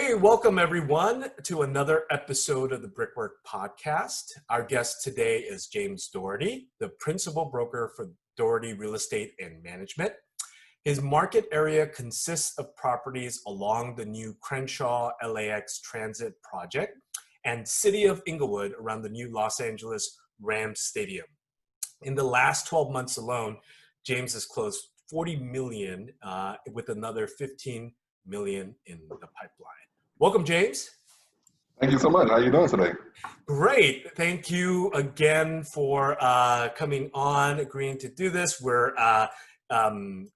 Hey, welcome everyone to another episode of the Brick+Work podcast. Our guest today is James Daughrity, the principal broker for Daughrity Real Estate and Management. His market area consists of properties along the new Crenshaw LAX Transit project and City of Inglewood around the new Los Angeles Rams Stadium. In the last 12 months alone, James has closed $40 million with another $15 million in the pipeline. Welcome, James. Thank you so much. How are you doing today? Great. Thank you again for coming on, agreeing to do this. We're you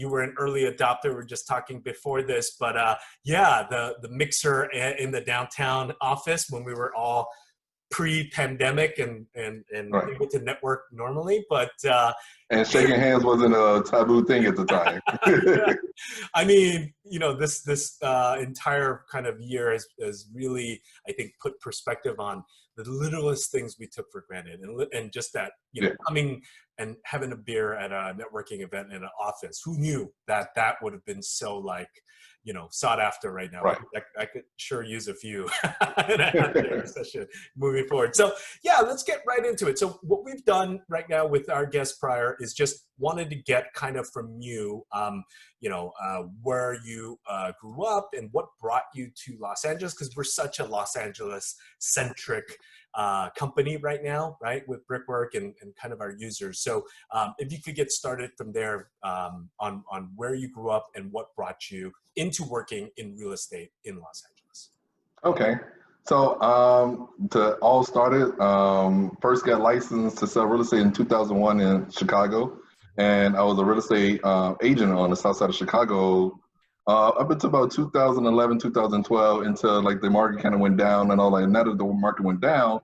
were an early adopter. We were just talking before this, but the mixer in the downtown office when we were all pre-pandemic and Right. able to network normally, but And shaking hands wasn't a taboo thing at the time. I mean, this entire kind of year has really, I think, put perspective on the littlest things we took for granted, and just that, coming and having a beer at a networking event in an office. Who knew that would have been so sought after right now? Right. I could sure use a few in a session moving forward. So yeah, let's get right into it. So what we've done right now with our guest prior is just wanted to get kind of from you, where you grew up and what brought you to Los Angeles, because we're such a Los Angeles centric company right now, right, with Brick+Work and kind of our users. So if you could get started from there on where you grew up and what brought you into working in real estate in Los Angeles. Okay. So to all started, first got licensed to sell real estate in 2001 in Chicago. And I was a real estate agent on the south side of Chicago up until about 2011, 2012, until like the market kind of went down and all that. Now that the market went down,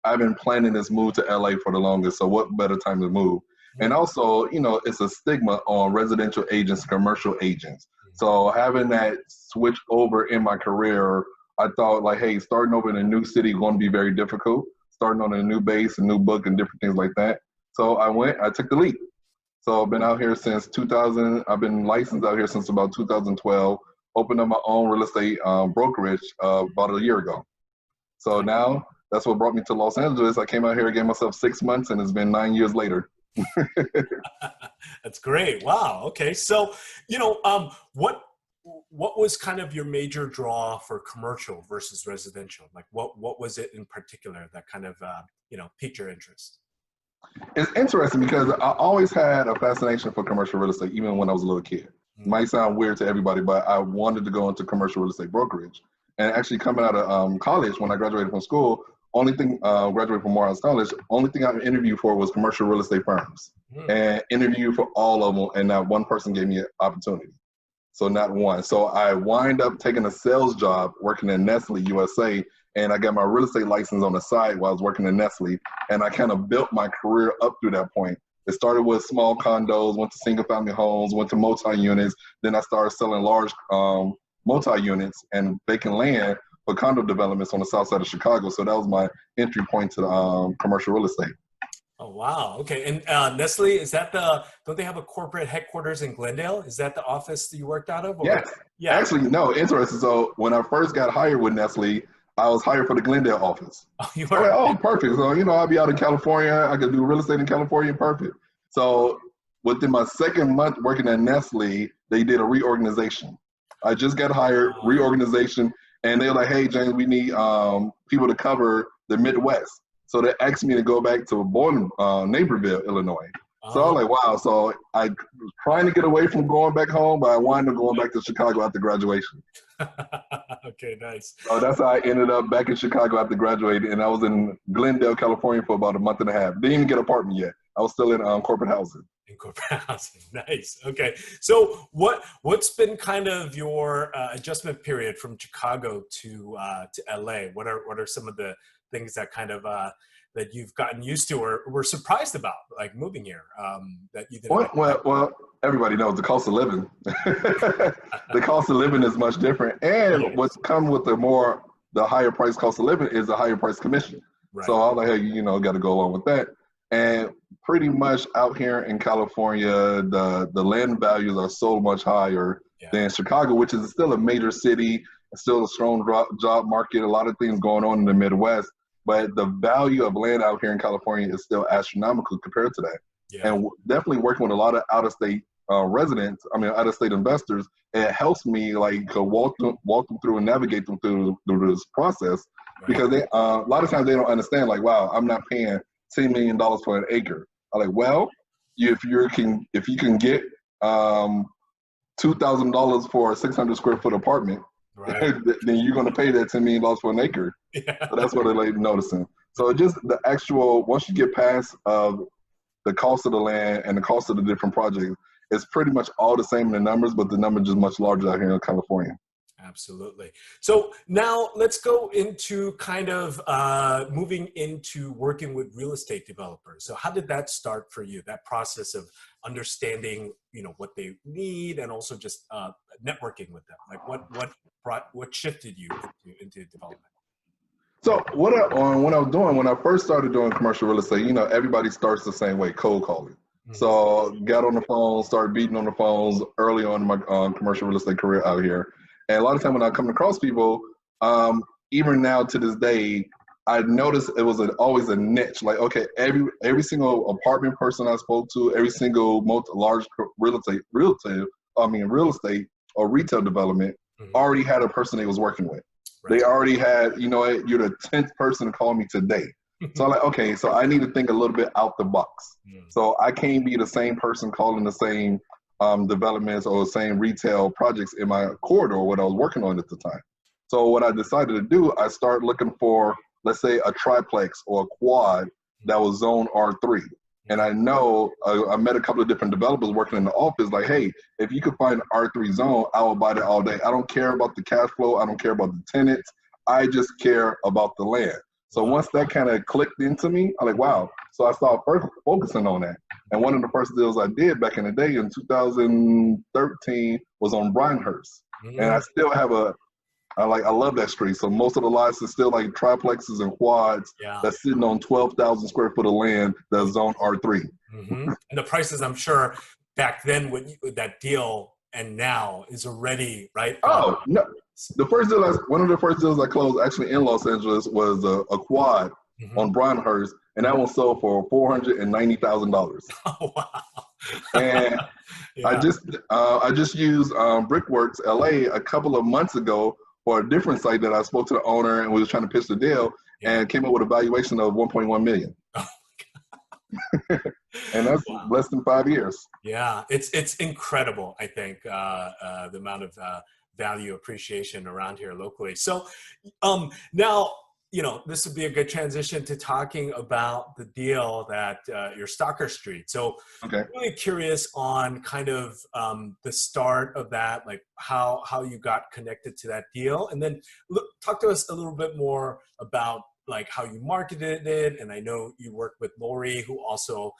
I've been planning this move to LA for the longest. So what better time to move? And also, it's a stigma on residential agents, commercial agents. So having that switch over in my career, I thought like, hey, starting over in a new city is going to be very difficult. Starting on a new base, a new book, and different things like that. So I took the leap. So I've been out here since 2000. I've been licensed out here since about 2012. Opened up my own real estate brokerage about a year ago. So now that's what brought me to Los Angeles. I came out here, gave myself 6 months, and it's been 9 years later. That's great. Wow. Okay. So, what was kind of your major draw for commercial versus residential? Like what was it in particular that kind of, piqued your interest? It's interesting because I always had a fascination for commercial real estate, even when I was a little kid. It might sound weird to everybody, but I wanted to go into commercial real estate brokerage. And actually coming out of college, when I graduated from school, graduated from Morehouse College, only thing I interviewed for was commercial real estate firms and interviewed for all of them. And not one person gave me an opportunity. So not one. So I wind up taking a sales job working in Nestle USA. And I got my real estate license on the side while I was working in Nestle. And I kind of built my career up through that point. It started with small condos, went to single family homes, went to multi-units. Then I started selling large multi-units and vacant land for condo developments on the south side of Chicago. So that was my entry point to commercial real estate. Oh, wow. Okay. And Nestle, don't they have a corporate headquarters in Glendale? Is that the office that you worked out of? Or? Yes. Yeah. Actually, no, interesting. So when I first got hired with Nestle, I was hired for the Glendale office. Oh, you were? Oh, perfect. So, I'll be out in California. I could do real estate in California. Perfect. So within my second month working at Nestle, they did a reorganization. I just got hired, reorganization, and they were like, hey, James, we need people to cover the Midwest. So they asked me to go back to Naperville, Illinois. So I was like, wow. So I was trying to get away from going back home, but I wound up going back to Chicago after graduation. Okay, nice. So that's how I ended up back in Chicago after graduating, and I was in Glendale, California for about a month and a half. Didn't even get an apartment yet. I was still in corporate housing. In corporate housing, nice. Okay, so what's been kind of your adjustment period from Chicago to LA? What are some of the things that kind of that you've gotten used to or were surprised about, like moving here, that you didn't? Well, everybody knows the cost of living. The cost of living is much different, and what's come with the higher price cost of living is a higher price commission. Right. So I was like, hey, got to go along with that. And pretty much out here in California, the land values are so much higher than Chicago, which is still a major city, still a strong job market, a lot of things going on in the Midwest. But the value of land out here in California is still astronomical compared to that. Yeah. And definitely working with a lot of out-of-state out-of-state investors, it helps me like walk them through and navigate them through this process, because they a lot of times they don't understand, like, wow, I'm not paying $10 million for an acre. I'm like, well, if you can get $2,000 for a 600 square foot apartment, then you're going to pay that $10 million for an acre. Yeah. So that's what they're like noticing. So just the actual, once you get past the cost of the land and the cost of the different projects, it's pretty much all the same in the numbers, but the numbers is much larger out here in California. Absolutely. So now let's go into kind of moving into working with real estate developers. So how did that start for you, that process of understanding, what they need, and also just networking with them? Like what shifted you into development? So when I first started doing commercial real estate, everybody starts the same way, cold calling. Mm-hmm. So got on the phone, started beating on the phones early on in my commercial real estate career out here. And a lot of time when I come across people, even now to this day, I noticed it was always a niche. Like, okay, every single apartment person I spoke to, every single large real estate or retail development already had a person they was working with. Right. They already had, you're the 10th person to call me today. So I'm like, okay, so I need to think a little bit out the box. So I can't be the same person calling the same developments or the same retail projects in my corridor what I was working on at the time. So what I decided to do, I started looking for, let's say, a triplex or a quad that was zone R3. And I know I met a couple of different developers working in the office, like, hey, if you could find an R3 zone, I will buy that all day. I don't care about the cash flow. I don't care about the tenants. I just care about the land. So once that kind of clicked into me, I'm like, wow. So I started focusing on that. And one of the first deals I did back in the day in 2013 was on Brynhurst. And I still have I love that street. So most of the lots are still like triplexes and quads that's sitting on 12,000 square foot of land that's zone R3. And the prices, I'm sure, back then with that deal and now is already, right? Oh, no. One of the first deals I closed actually in Los Angeles was a quad on Brynhurst, and that one sold for $490,000. Oh, wow. And I just used Brick+Works LA a couple of months ago for a different site that I spoke to the owner and was trying to pitch the deal and came up with a valuation of $1.1 million. Oh, and that's less than 5 years. Yeah, it's incredible, I think, the amount of value appreciation around here locally. So now, this would be a good transition to talking about the deal that your Stalker Street. So I'm really curious on kind of the start of that, like how you got connected to that deal. And then talk to us a little bit more about like how you marketed it. And I know you worked with Lori, who also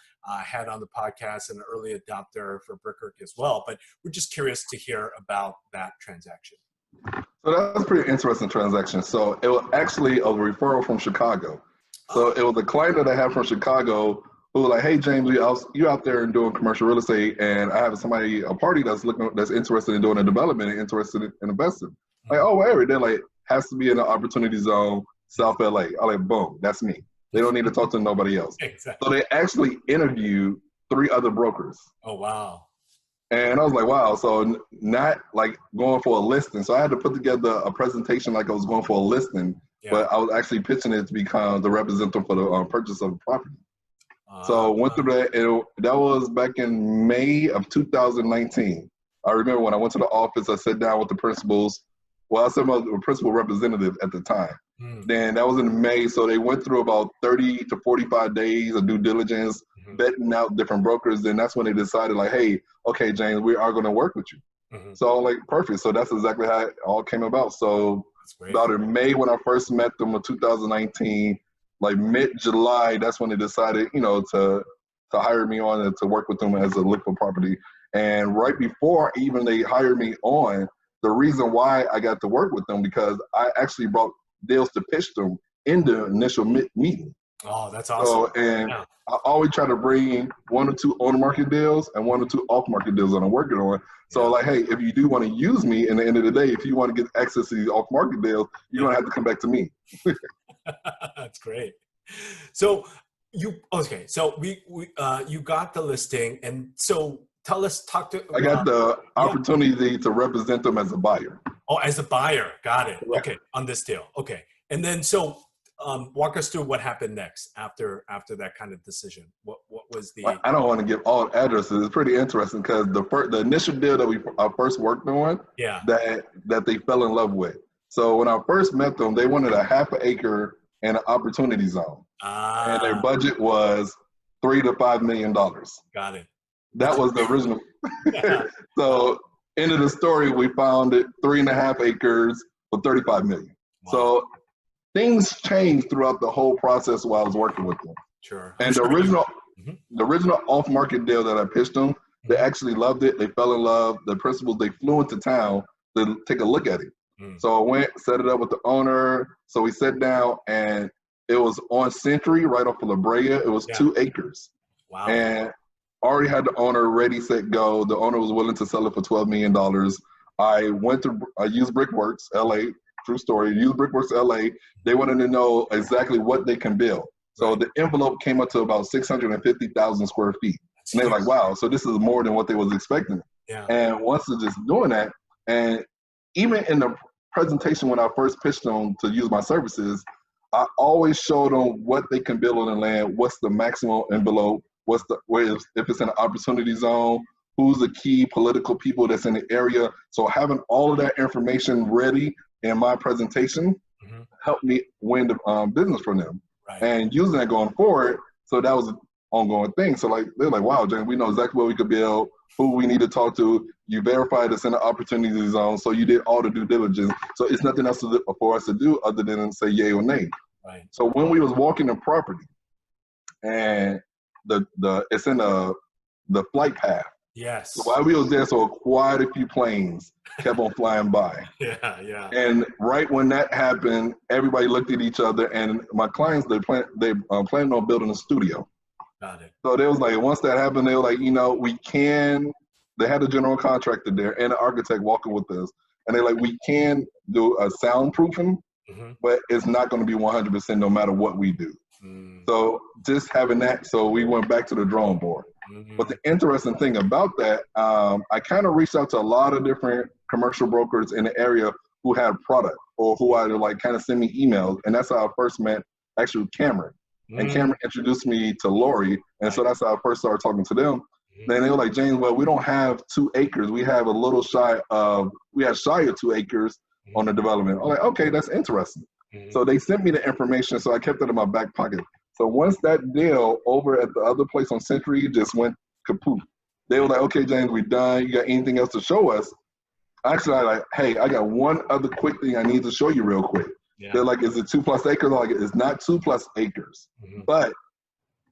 had on the podcast, an early adopter for Brick+Work as well. But we're just curious to hear about that transaction. So that was a pretty interesting transaction. So it was actually a referral from Chicago. So it was a client that I had from Chicago who was like, hey, James, you out there and doing commercial real estate, and I have a party that's interested in doing a development and interested in investing. Like, oh, whatever. They're like, has to be in the opportunity zone, South LA. I'm like, boom, that's me. They don't need to talk to nobody else. Exactly. So they actually interviewed 3 other brokers. Oh, wow. And I was like, wow, so not like going for a listing. So I had to put together a presentation like I was going for a listing, but I was actually pitching it to become the representative for the purchase of the property. So went through that. That was back in May of 2019. I remember when I went to the office, I sat down with the principals. Well, I said about the principal representative at the time. Then that was in May. So they went through about 30 to 45 days of due diligence, vetting out different brokers. Then that's when they decided like, hey, okay, James, we are going to work with you. So like, perfect. So that's exactly how it all came about. So about in May when I first met them in 2019, like mid-July, that's when they decided, to hire me on and to work with them as a liquid property. And right before even they hired me on, the reason why I got to work with them because I actually brought deals to pitch them in the initial meeting. Oh, that's awesome. So, and Yeah. I always try to bring one or two on the market deals and one or two off market deals that I'm working on. So Yeah. like, hey, if you do want to use me in the end of the day, if you want to get access to these off market deals, you're Yeah. going to have to come back to me. That's great. So okay. So you got the listing, and so talk to. I got the Yeah. opportunity to represent them as a buyer. Oh, as a buyer, got it. Correct. Okay, on this deal. Okay, and then so walk us through what happened next after that kind of decision. What was the? I don't want to give all addresses. It's pretty interesting because the initial deal that I first worked on, Yeah. that they fell in love with. So when I first met them, they wanted a half an acre and an opportunity zone, and their Ah, budget was $3 to $5 million. got it. That was the original. Yeah. So end of the story, we found it 3.5 acres for 35 million. Wow. So things changed throughout the whole process while I was working with them. Sure. And the original off-market deal that I pitched them, they actually loved it. They fell in love. The principals, they flew into town to take a look at it. So I went, set it up with the owner. So we sat down, and it was on Century, right off of La Brea. It was 2 acres. Wow. And already had the owner ready, set, go. The owner was willing to sell it for $12 million. I used Brick+Works, LA, true story. Used Brick+Works, LA. They wanted to know exactly what they can build. So the envelope came up to about 650,000 square feet. And they were like, wow, so this is more than what they was expecting. Yeah. And once they're just doing that, and even in the presentation when I first pitched them to use my services, I always showed them what they can build on the land, what's the maximum envelope, if it's in an opportunity zone, who's the key political people that's in the area. So having all of that information ready in my presentation helped me win the business from them. Right. And using that going forward, so that was an ongoing thing. So like they're like, wow, James, we know exactly what we could build, who we need to talk to. You verified it's in the opportunity zone, so you did all the due diligence. So it's nothing else for us to do other than say yay or nay. Right. So when we was walking the property, and it's in the flight path. Yes. So while we was there, so quite a few planes kept on flying by. Yeah. And right when that happened, everybody looked at each other, and my clients, they planned on building a studio. Got it. So they was like, once that happened, they were like, they had a general contractor there and an architect walking with us. And they're like, we can do a soundproofing, but it's not going to be 100% no matter what we do. So just having that, so we went back to the drawing board. But the interesting thing about that, I kind of reached out to a lot of different commercial brokers in the area who had product or who either like kind of send me emails. And that's how I first met actually Cameron. And Cameron introduced me to Lori. And so that's how I first started talking to them. Then they were like, James, well, we don't have 2 acres. We have shy of 2 acres on the development. I'm like, okay, that's interesting. So they sent me the information, so I kept it in my back pocket. So once that deal over at the other place on Century just went kaput, they were like, okay, James, we're done. You got anything else to show us? Actually, I'm like, hey, I got one other quick thing I need to show you real quick. Yeah. They're like, is it 2+ acres? I'm like, it's not 2+ acres, but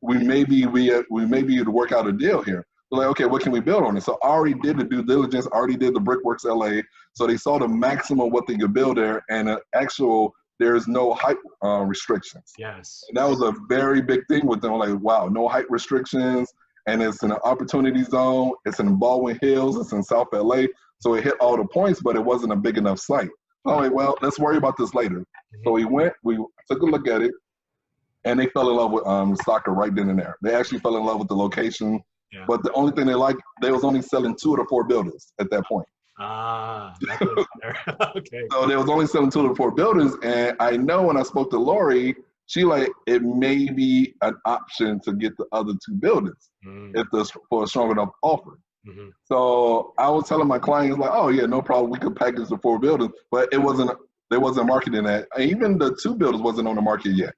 we may be able to work out a deal here. They're like, okay, what can we build on it? So I already did the due diligence, already did the Brick+Works LA. So they saw the maximum what they could build there, and there's no height restrictions. Yes. And that was a very big thing with them. Like, wow, no height restrictions, and it's in an opportunity zone. It's in Baldwin Hills. It's in South LA. So it hit all the points, but it wasn't a big enough site. I'm like, well, let's worry about this later. So we took a look at it, and they fell in love with soccer right then and there. They actually fell in love with the location. Yeah. But the only thing they was only selling 2 of the 4 buildings at that point. That's okay. So they was only selling 2 of the 4 buildings, and I know when I spoke to Lori, she like, it may be an option to get the other 2 buildings if for a strong enough offer. So I was telling my clients like, oh yeah, no problem, we could package the 4 buildings, but they wasn't marketing that. Even the 2 buildings wasn't on the market yet.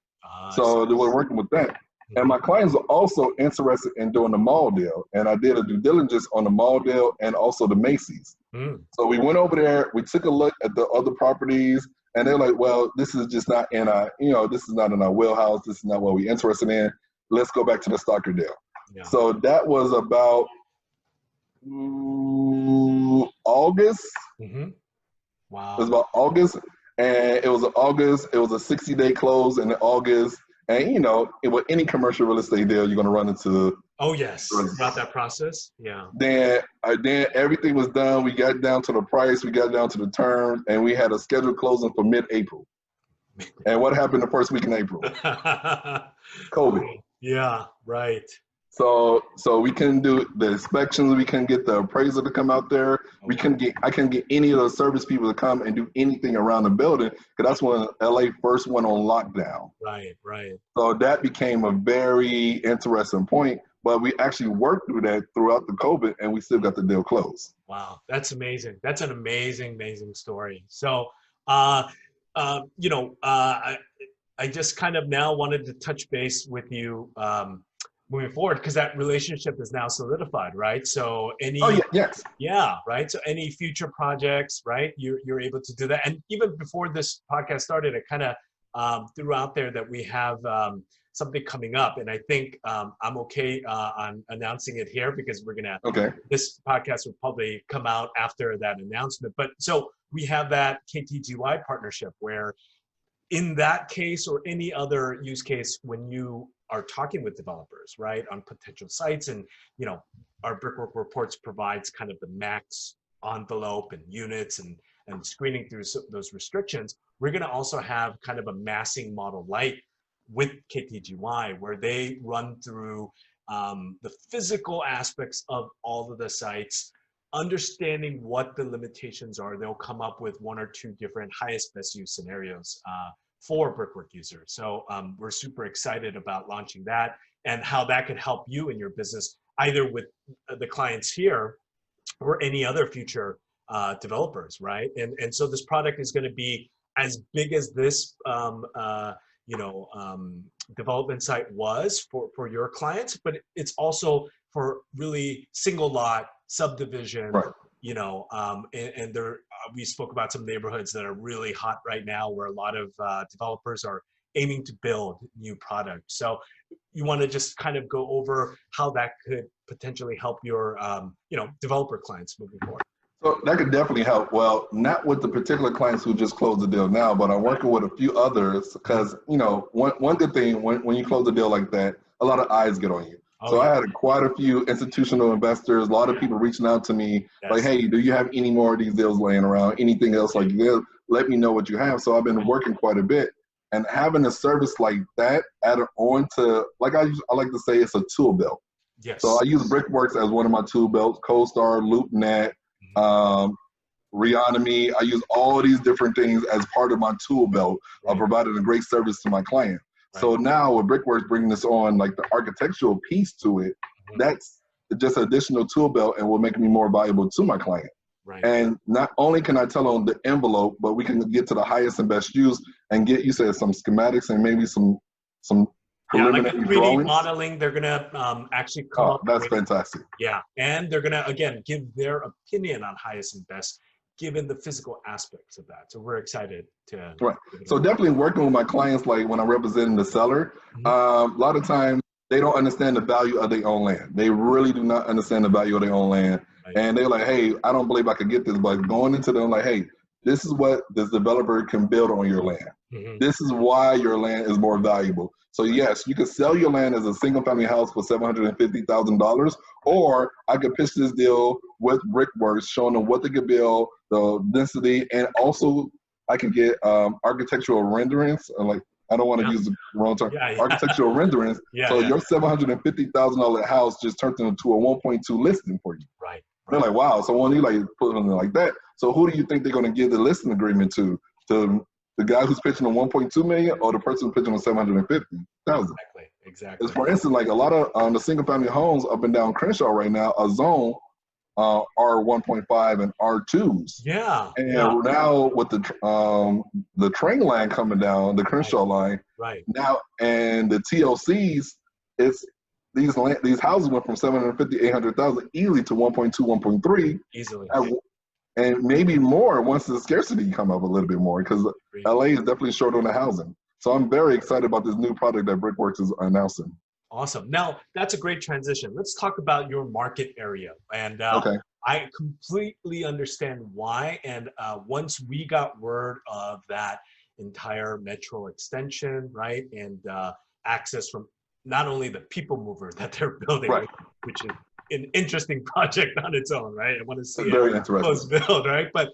So they were working with that. And my clients are also interested in doing the mall deal. And I did a due diligence on the mall deal and also the Macy's. So we went over there, we took a look at the other properties, and they're like, well, this is just not in this is not in our wheelhouse. This is not what we're interested in. Let's go back to the Stalker deal. Yeah. So that was about August. Wow. It was about August. And it was a 60-day close in August. And you know, with any commercial real estate deal, you're going to run into. Oh yes, throughout that process. Yeah. Then everything was done. We got down to the price, we got down to the terms, and we had a scheduled closing for mid-April. And what happened the first week in April? COVID. Yeah, right. So we couldn't do the inspections. We couldn't get the appraiser to come out there. I couldn't get any of the service people to come and do anything around the building, because that's when LA first went on lockdown. Right, right. So that became a very interesting point. But we actually worked through that throughout the COVID, and we still got the deal closed. Wow, that's amazing. That's an amazing, amazing story. So, you know, I just kind of now wanted to touch base with you moving forward, because that relationship is now solidified, right? So any, yes. Yeah, right. So any future projects, right? You're able to do that. And even before this podcast started, I kind of threw out there that we have something coming up, and I think I'm okay on announcing it here, because we're gonna. Okay. This podcast will probably come out after that announcement. But so we have that KTGY partnership where, in that case or any other use case, when you are talking with developers, right, on potential sites, and you know, our Brickwork reports provides kind of the max envelope and units and screening through those restrictions. We're going to also have kind of a massing model light with KTGY, where they run through the physical aspects of all of the sites, understanding what the limitations are. They'll come up with one or two different highest best use scenarios for Brickwork users. So we're super excited about launching that, and how that could help you in your business, either with the clients here or any other future developers, right? And so this product is going to be as big as this you know, development site was for your clients, but it's also for really single lot subdivision, Right. You know, and there, we spoke about some neighborhoods that are really hot right now, where a lot of developers are aiming to build new product. So you want to just kind of go over how that could potentially help your, you know, developer clients moving forward. So that could definitely help. Well, not with the particular clients who just closed the deal now, but I'm working with a few others, because, you know, one good thing when you close a deal like that, a lot of eyes get on you. So I had quite a few institutional investors, a lot of people reaching out to me, like, hey, do you have any more of these deals laying around? Anything else like this? Let me know what you have. So I've been working quite a bit. And having a service like that added on to, like I like to say, it's a tool belt. Yes. So I use Brickworks as one of my tool belts, CoStar, LoopNet, Reonomy. I use all these different things as part of my tool belt of providing a great service to my client. So now with Brickworks bringing this on, like the architectural piece to it, that's just an additional tool belt and will make me more valuable to my client. And not only can I tell on the envelope, but we can get to the highest and best use and get, you said, some schematics and maybe some preliminary like 3D drawings. modeling. They're gonna actually come up. That's fantastic. Yeah, and they're gonna again give their opinion on highest and best, given the physical aspects of that. So we're excited to. Right. So definitely working with my clients, like when I'm representing the seller, a lot of times they don't understand the value of their own land. They really do not understand the value of their own land. And they're like, hey, I don't believe I could get this. But going into them like, hey, this is what this developer can build on your land. This is why your land is more valuable. So yes, you could sell your land as a single family house for $750,000, or I could pitch this deal with Brickworks, showing them what they could build, the density, and also I can get architectural renderings. Like, I don't want to use the wrong term. Architectural renderings. So your $750,000 house just turned into a 1.2 listing for you. They're like, wow. So when you like put it like that, so who do you think they're going to give the listing agreement to? To the guy who's pitching a 1.2 million, or the person who's pitching a 750,000? Exactly. For instance, like a lot of the single family homes up and down Crenshaw right now are zone R1.5 and R2s. And now with the train line coming down, the Crenshaw line, now, and the TLCs, it's these houses went from 750, 800,000 easily to 1.2, 1.3 easily. And maybe more once the scarcity come up a little bit more, because LA is definitely short on the housing. So I'm very excited about this new product that Brickworks is announcing. Awesome. Now, that's a great transition. Let's talk about your market area. And I completely understand why. And once we got word of that entire metro extension, right, and access from not only the people mover that they're building, Right. which is an interesting project on its own, right? I want to see Very it interesting. close build, right? But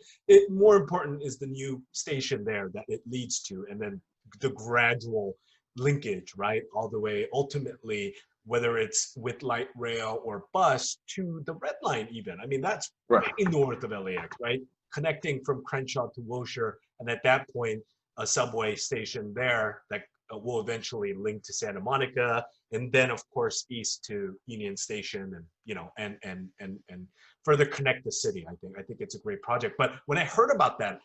more important is the new station there that it leads to, and then the gradual linkage, right? All the way ultimately, whether it's with light rail or bus to the red line even. I mean, that's Right. way north of LAX, right? Connecting from Crenshaw to Wilshire, and at that point, a subway station there that will eventually link to Santa Monica, and then of course east to Union Station, and and further connect the city. I think it's a great project. But when I heard about that,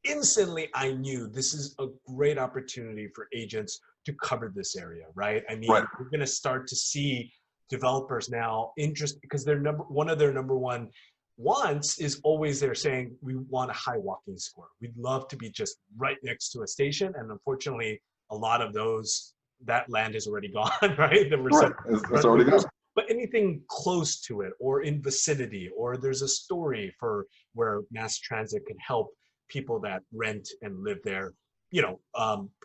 instantly I knew this is a great opportunity for agents to cover this area, right? I mean, Right. we're going to start to see developers now interest, because one of their number one wants is always they're saying we want a high walking score. We'd love to be just right next to a station, and unfortunately, a lot of that land is already gone, right? There were Right. It's already gone. but anything close to it or in vicinity, or there's a story for where mass transit can help people that rent and live there,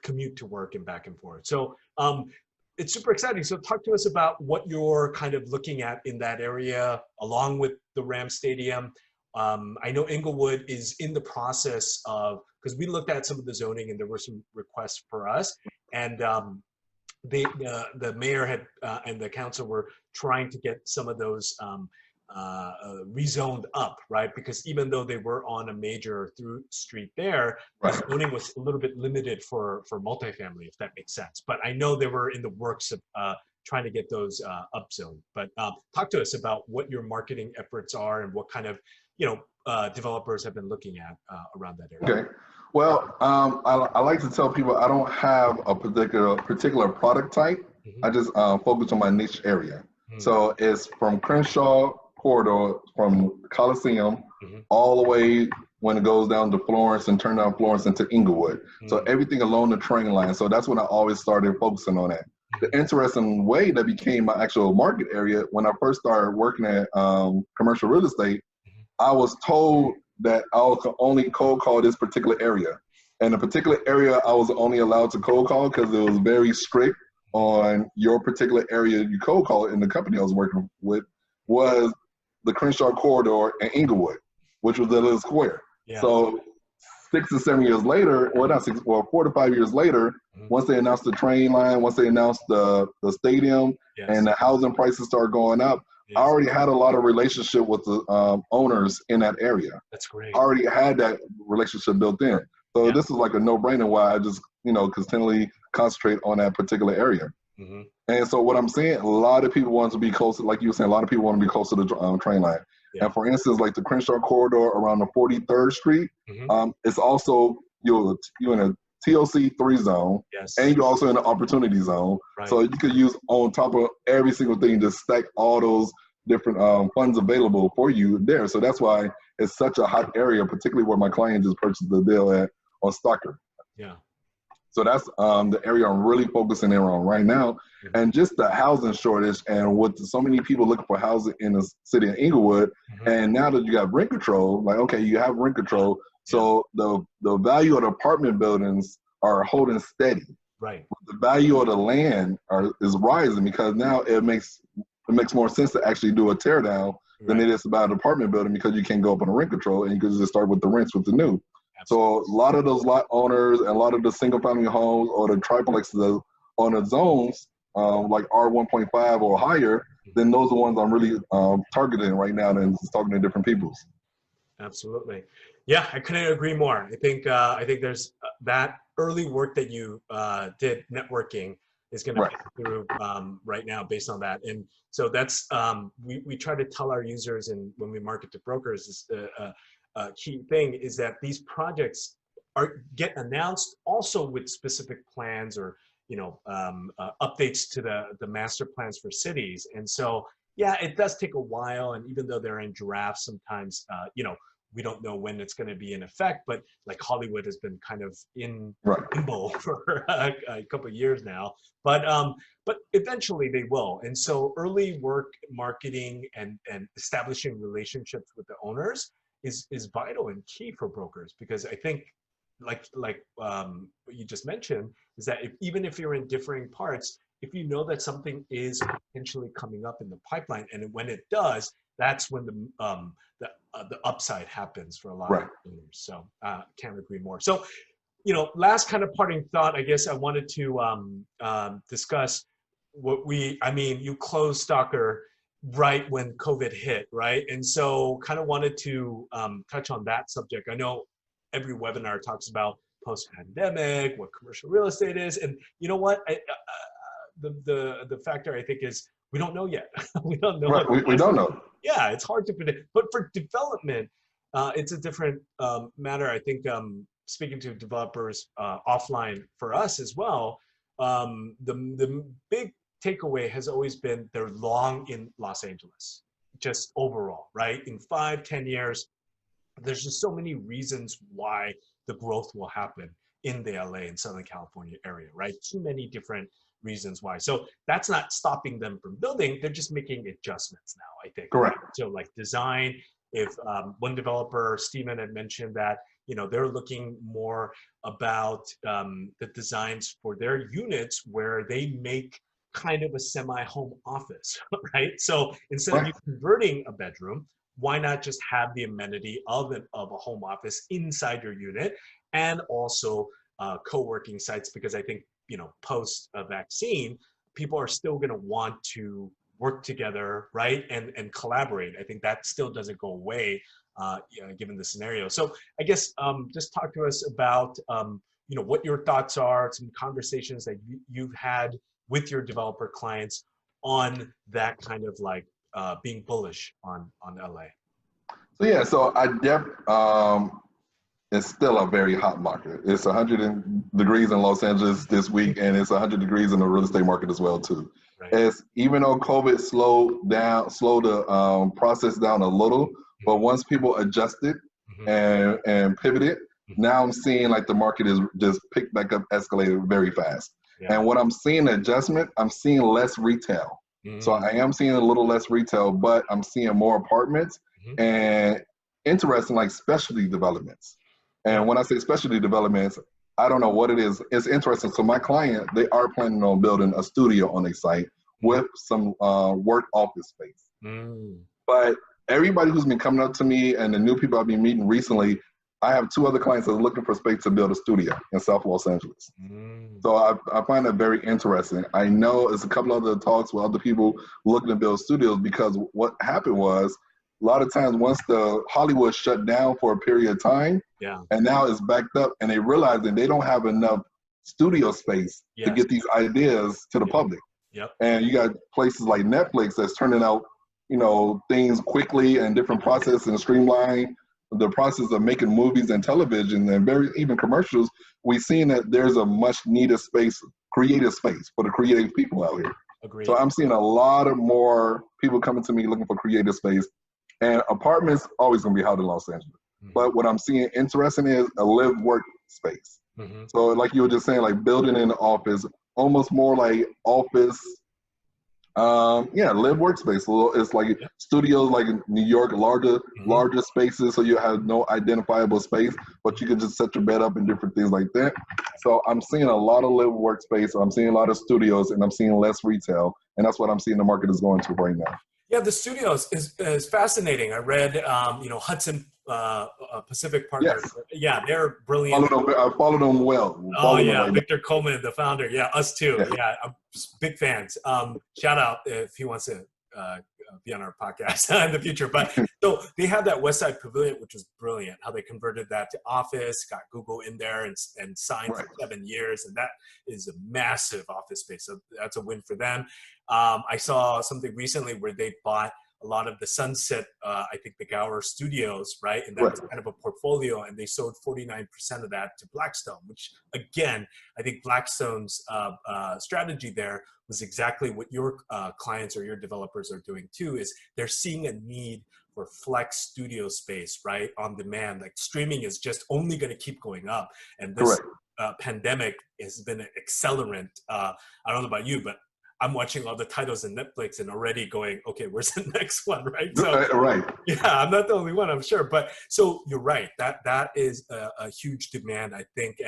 commute to work and back and forth. So it's super exciting. So talk to us about what you're kind of looking at in that area, along with the Ram Stadium. I know Inglewood is in the process of, because we looked at some of the zoning and there were some requests for us, and the mayor had and the council were trying to get some of those rezoned up, right? Because even though they were on a major through street there, Right. the zoning was a little bit limited for multifamily, if that makes sense. But I know they were in the works of trying to get those upzoned. But talk to us about what your marketing efforts are and what kind of developers have been looking at around that area. Okay. Well, I like to tell people I don't have a particular product type. Mhm. I just focus on my niche area. Mhm. So it's from Crenshaw corridor, from Coliseum, Mhm. all the way when it goes down to Florence and turn down Florence into Inglewood. So everything along the train line. So that's when I always started focusing on that. The interesting way that became my actual market area, when I first started working at commercial real estate, I was told that I could only cold call this particular area. And the particular area I was only allowed to cold call because it was very strict on your particular area you cold call in the company I was working with was the Crenshaw corridor and Inglewood, which was the little square. Yeah. So 6 to 7 years later, or not 6, well, 4 to 5 years later, once they announced the train line, once they announced the stadium, Yes. and the housing prices started going up, Yes. I already had a lot of relationship with the owners in that area. That's great. I already had that relationship built in. So this is like a no-brainer why I just, continually concentrate on that particular area. Mm-hmm. And so what I'm saying, a lot of people want to be close, like you were saying, a lot of people want to be close to the train line. Yeah. And for instance, like the Crenshaw corridor around the 43rd Street, it's also, you're in a TOC 3 zone, Yes. and you're also in the opportunity zone. Right. So you could use on top of every single thing, just stack all those different funds available for you there. So that's why it's such a hot area, particularly where my client just purchased the deal at on Stocker. Yeah. So that's the area I'm really focusing in on right now. And just the housing shortage, and with so many people looking for housing in the city of Inglewood, and now that you got rent control, like, okay, you have rent control, so the value of the apartment buildings are holding steady. Right. The value of the land is rising because now it makes more sense to actually do a tear down than it is about an apartment building, because you can't go up on a rent control and you can just start with the rents with the new. Absolutely. So a lot of those lot owners and a lot of the single family homes or the triplexes on the zones, like R1.5 or higher, then those are the ones I'm really targeting right now and talking to different peoples. Absolutely. Yeah, I couldn't agree more. I think there's that early work that you did networking is going to Right. pay through right now based on that. And so that's we try to tell our users, and when we market to brokers, is a key thing is that these projects get announced also with specific plans or updates to the master plans for cities. And so yeah, it does take a while, and even though they're in drafts, sometimes we don't know when it's going to be in effect. But like Hollywood has been kind of in limbo for a couple of years now. But eventually they will. And so early work marketing and establishing relationships with the owners is vital and key for brokers, because I think what you just mentioned, is that even if you're in differing parts, if you know that something is potentially coming up in the pipeline, and when it does, that's when the upside happens for a lot of Right. owners. So can't agree more. So, last kind of parting thought, I guess I wanted to discuss you closed Stalker right when COVID hit, right? And so kind of wanted to touch on that subject. I know every webinar talks about post-pandemic, what commercial real estate is. And you know what? The factor I think is we don't know yet. We don't know. Right. We don't know. Yeah, it's hard to predict. But for development, it's a different matter. I think speaking to developers offline for us as well, the big takeaway has always been they're long in Los Angeles, just overall, right? In 5-10 years, there's just so many reasons why the growth will happen in the LA and Southern California area, right? Too many different reasons why. So that's not stopping them from building. They're just making adjustments now, I think. Correct. Right? So like design, if one developer, Steven, had mentioned that, they're looking more about the designs for their units where they make kind of a semi-home office, right? So instead of you converting a bedroom, why not just have the amenity of a home office inside your unit, and also co-working sites? Because I think, post a vaccine, people are still going to want to work together, right? And collaborate. I think that still doesn't go away, given the scenario. So I guess just talk to us about, what your thoughts are, some conversations that you've had with your developer clients on that kind of like being bullish on LA. So it's still a very hot market. It's 100 degrees in Los Angeles this week, and it's 100 degrees in the real estate market as well too. Right. It's, even though COVID slowed the process down a little, but once people adjusted and pivoted, now I'm seeing like the market is just picked back up, escalated very fast. Yeah. And what I'm seeing adjustment, I'm seeing less retail. So I am seeing a little less retail, but I'm seeing more apartments and interesting like specialty developments. And when I say specialty developments, I don't know what it is. It's interesting. So my client, they are planning on building a studio on their site with some work office space. But everybody who's been coming up to me and the new people I've been meeting recently, I have 2 other clients that are looking for space to build a studio in South Los Angeles. So I find that very interesting. I know it's a couple other talks with other people looking to build studios, because what happened was a lot of times once the Hollywood shut down for a period of time, and now it's backed up, and they realize that they don't have enough studio space to get these ideas to the public. And you got places like Netflix that's turning out, things quickly and different processes and streamline the process of making movies and television and even commercials. We've seen that there's a much needed space, creative space for the creative people out here. Agreed. So I'm seeing a lot of more people coming to me looking for creative space, and apartments always gonna be hot in Los Angeles. But what I'm seeing interesting is a live work space. So like you were just saying, like building in the office, almost more like office, live workspace. It's like studios like in New York, larger spaces, so you have no identifiable space, but you can just set your bed up and different things like that. So I'm seeing a lot of live workspace, I'm seeing a lot of studios, and I'm seeing less retail, and that's what I'm seeing the market is going to right now. Yeah, the studios is fascinating. I read, Hudson Pacific Partners. Yes. Yeah, they're brilliant. I followed them well. Victor Coleman, the founder. Yeah, us too. Yeah, I'm just big fans. Shout out if he wants to be on our podcast in the future. But so they have that West Side Pavilion, which was brilliant. How they converted that to office, got Google in there, and signed for 7 years, and that is a massive office space. So that's a win for them. I saw something recently where they bought a lot of the Sunset, I think the Gower Studios, right? And that was kind of a portfolio, and they sold 49% of that to Blackstone, which again, I think Blackstone's strategy there was exactly what your clients or your developers are doing too, is they're seeing a need for flex studio space, right? On demand, like streaming is just only going to keep going up. And this pandemic has been an accelerant. I don't know about you, but I'm watching all the titles in Netflix and already going, okay, where's the next one, right? So Right. yeah, I'm not the only one, I'm sure. But so you're right. That is a huge demand, I think.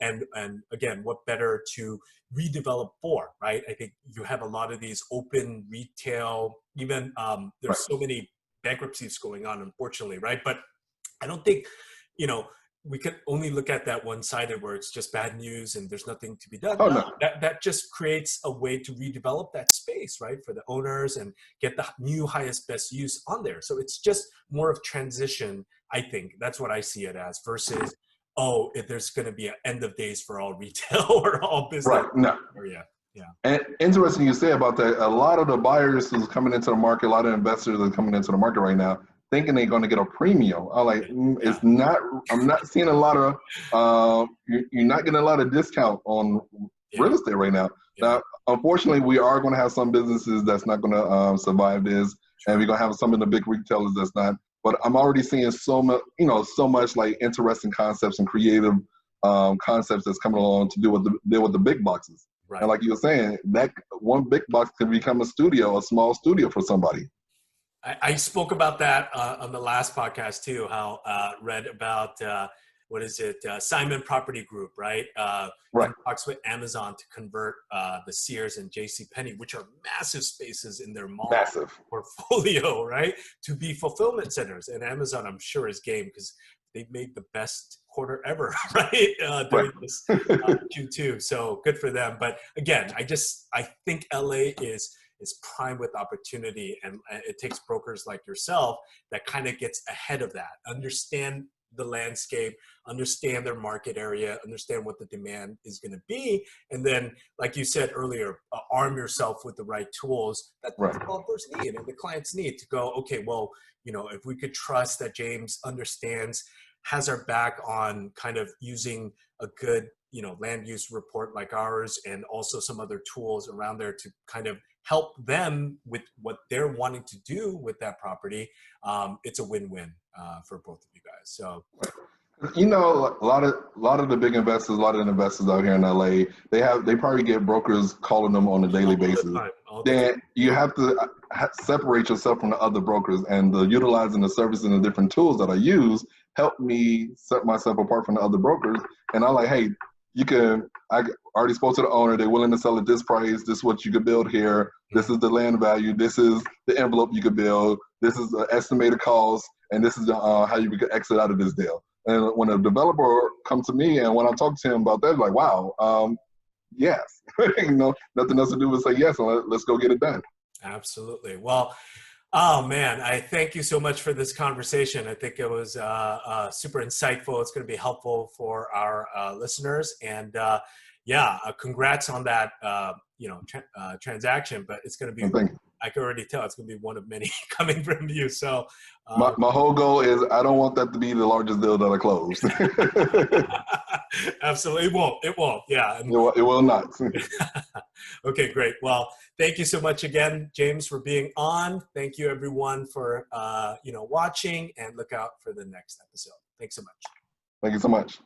And again, what better to redevelop for, right? I think you have a lot of these open retail, even Right. there's so many bankruptcies going on, unfortunately, right? But I don't think, you know, we can only look at that one-sided where it's just bad news and there's nothing to be done. Oh, No, no. that just creates a way to redevelop that space, right, for the owners and get the new highest best use on there. So it's just more of transition, I think. That's what I see it as versus, oh, if there's going to be an end of days for all retail or all business. Right. No. Area. Yeah. And interesting you say about that. A lot of the buyers who's coming into the market, a lot of investors are coming into the market right now, thinking they're going to get a premium. I'm like, Yeah. it's not. I'm not seeing a lot of. You're not getting a lot of discount on real estate right now. Yeah. Now, unfortunately, we are going to have some businesses that's not going to survive this, and we're going to have some of the big retailers that's not. But I'm already seeing so much, so much like interesting concepts and creative concepts that's coming along to deal with the big boxes. Right. And like you were saying, that one big box can become a small studio for somebody. I spoke about that on the last podcast too, how read about, what is it, Simon Property Group, right? Right. Talks with Amazon to convert the Sears and JCPenney, which are massive spaces in their mall portfolio, right? To be fulfillment centers. And Amazon, I'm sure, is game because they've made the best quarter ever, right? During this Q2. So good for them. But again, I think LA is prime with opportunity, and it takes brokers like yourself that kind of gets ahead of that, understand the landscape, understand their market area, understand what the demand is going to be, and then, like you said earlier, arm yourself with the right tools that the developers need and the clients need to go, okay, well, if we could trust that James understands, has our back on kind of using a good, land use report like ours, and also some other tools around there to kind of help them with what they're wanting to do with that property. It's a win-win for both of you guys. So, a lot of the big investors, a lot of the investors out here in LA, they probably get brokers calling them on a daily basis. Then you have to separate yourself from the other brokers, and utilizing the services and the different tools that I use help me set myself apart from the other brokers. And I'm like, hey, I already spoke to the owner. They're willing to sell at this price. This is what you could build here. This is the land value. This is the envelope you could build. This is the estimated cost. And this is how you could exit out of this deal. And when a developer comes to me and when I talk to him about that, like, wow, yes. Nothing else to do but say yes, and let's go get it done. Absolutely. Well, oh man, I thank you so much for this conversation. I think it was super insightful. It's going to be helpful for our listeners. And congrats on that, transaction. But it's going to be, I can already tell it's going to be one of many coming from you. So my whole goal is I don't want that to be the largest deal that I closed. Absolutely. It won't. Yeah. It will not. Okay, great. Well, thank you so much again, James, for being on. Thank you everyone for, watching, and look out for the next episode. Thanks so much. Thank you so much.